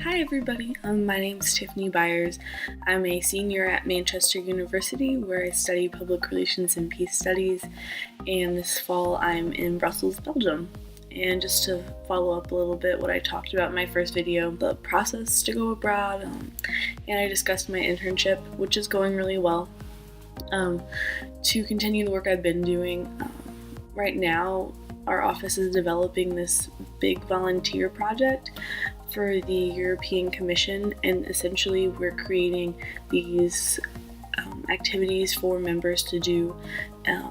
Hi everybody, my name is Tiffany Byers. I'm a senior at Manchester University where I study public relations and peace studies, and this fall I'm in Brussels, Belgium. And just to follow up a little bit what I talked about in my first video, the process to go abroad, and I discussed my internship, which is going really well. To continue the work I've been doing, right now our office is developing this big volunteer project for the European Commission, and essentially we're creating these activities for members to do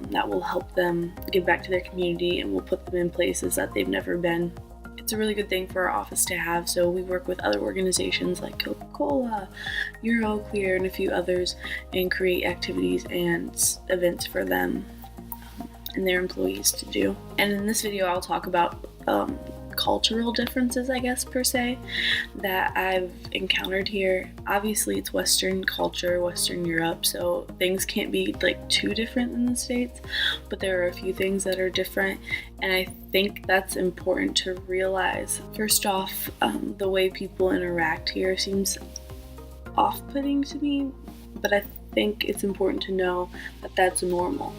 that will help them give back to their community, and we'll put them in places that they've never been. It's a really good thing for our office to have, so we work with other organizations like Coca-Cola, Euroclear, and a few others, and create activities and events for them and their employees to do. And in this video I'll talk about cultural differences, I guess, per se, that I've encountered here. Obviously it's Western culture, Western Europe, so things can't be like too different in the States, but there are a few things that are different, and I think that's important to realize. First off, the way people interact here seems off-putting to me, but I think it's important to know that that's normal.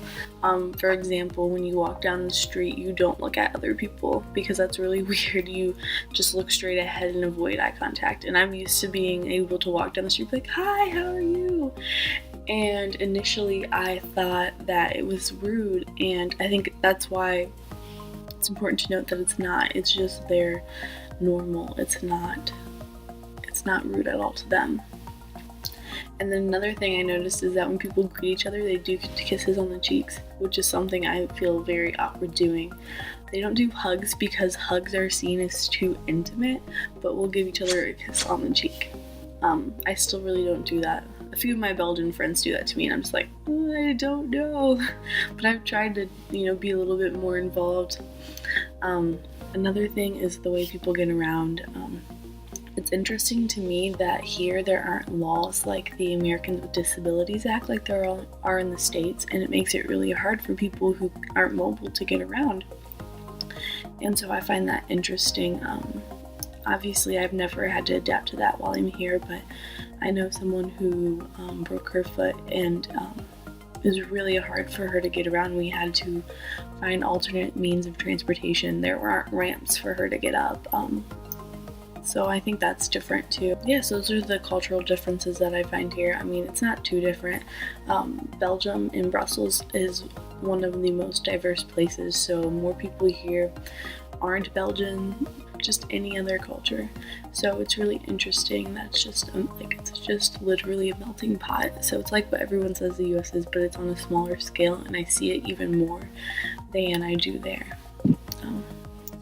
For example, when you walk down the street, you don't look at other people because that's really weird. You just look straight ahead and avoid eye contact. And I'm used to being able to walk down the street like, "Hi, how are you?" And initially I thought that it was rude, and I think that's why it's important to note that it's not. It's just their normal. It's not rude at all to them. And then another thing I noticed is that when people greet each other, they do kisses on the cheeks, which is something I feel very awkward doing. They don't do hugs because hugs are seen as too intimate, but we'll give each other a kiss on the cheek. I still really don't do that. A few of my Belgian friends do that to me, and I'm just like, I don't know. But I've tried to, be a little bit more involved. Another thing is the way people get around. It's interesting to me that here there aren't laws like the Americans with Disabilities Act like there are in the States, and it makes it really hard for people who aren't mobile to get around. And so I find that interesting. Obviously I've never had to adapt to that while I'm here, but I know someone who broke her foot, and it was really hard for her to get around. We had to find alternate means of transportation. There aren't ramps for her to get up. So I think that's different too. Yes, those are the cultural differences that I find here. I mean, it's not too different. Belgium in Brussels is one of the most diverse places, so more people here aren't Belgian, just any other culture. So it's really interesting. That's just it's just literally a melting pot. So it's like what everyone says the US is, but it's on a smaller scale, and I see it even more than I do there.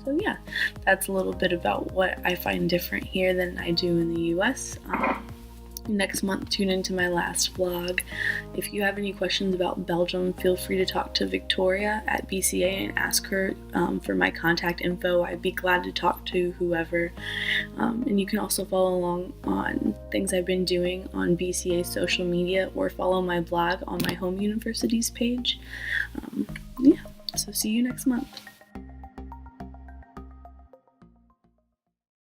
So yeah, that's a little bit about what I find different here than I do in the US. Next month, tune into my last vlog. If you have any questions about Belgium, feel free to talk to Victoria at BCA and ask her for my contact info. I'd be glad to talk to whoever. And you can also follow along on things I've been doing on BCA social media, or follow my blog on my home university's page. Yeah, so see you next month.